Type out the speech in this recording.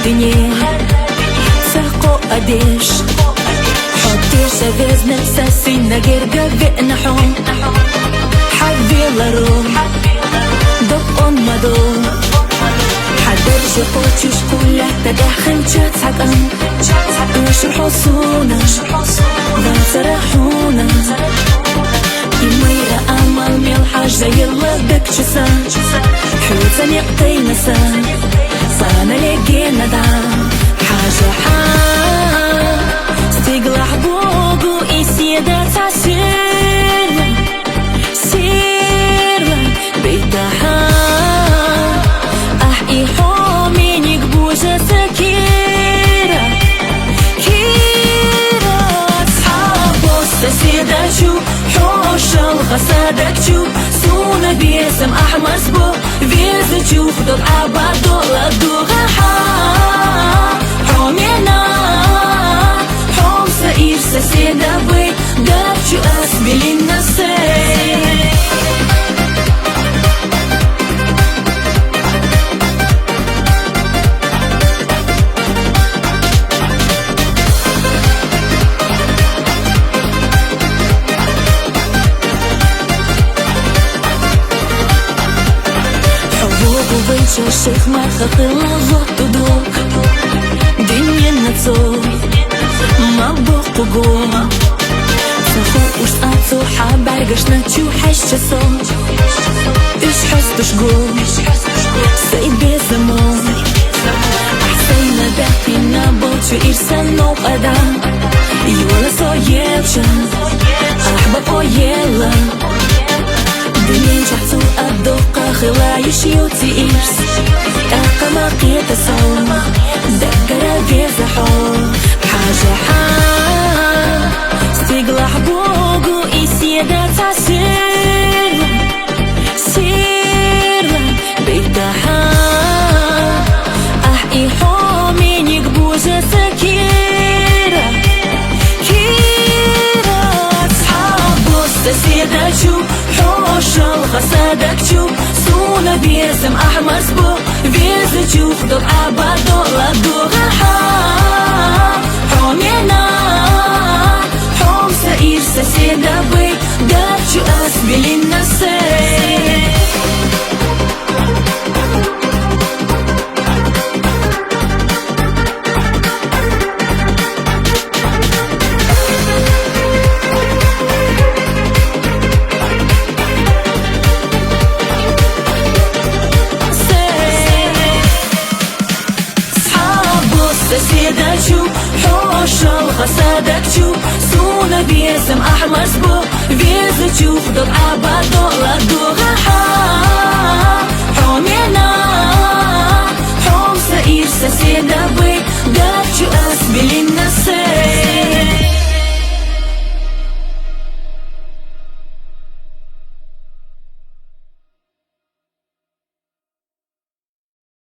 الدنيا ساقو قديش حطير سافزنا ساسينا جرجا بقنا حوم حبي لروم دق مدوم حضر شقوتش كلها تدخل تشاتسك وش الحصونة لا سرحونا يميرا أمل ملحاج زي الله دك جسان حوتن يقطي مسان صانا لقينا دعم حاجة استقلع بوقو إسيادة تعسير سير بيتها أحقي حومين يقبوجة سكيرة كيرة أصحابو السيدة شو حوش الغسادك شو سونا بيسم أحمر سبو فيز تشوف دب عبادو لدوغا حومينا حوم سئير سسيدة بي داب شو أسبلي النسي الشيخ ما تخطر لغط دوك دنيا نتصور ما بوق قوم سخوق وش أعطو حابر قشنا تشو حش صوت إيش حس تشقوم سيد بيزمون أحسينا باقينا بوتشو إرسان نوق أدام يولا صويلشان أحبا قويلا دنيا جحتو الدوقة خلايش يوتي إيرس أقما قيت صوم دقرا بيزا حوم حاجة استقلع بوقو إسيادة تعسير سير بيتها أحقي حومين يقبوجة سكيرة كيرة أصحابو السيدة شو حوش الغسادك شو سونا بيسم أحمر سبو فيز تشوف دب عبادو لدوغا حومينا حوم سئير سسيدة بي داب شو أسبلي النسي سيدة شو حوش الغسادك شو سونا بيسم أحمر سبو فيز تشوف دب عبادو لدوغا حومينا حوم سئير سسيدة بي داب شو أسبلي النسي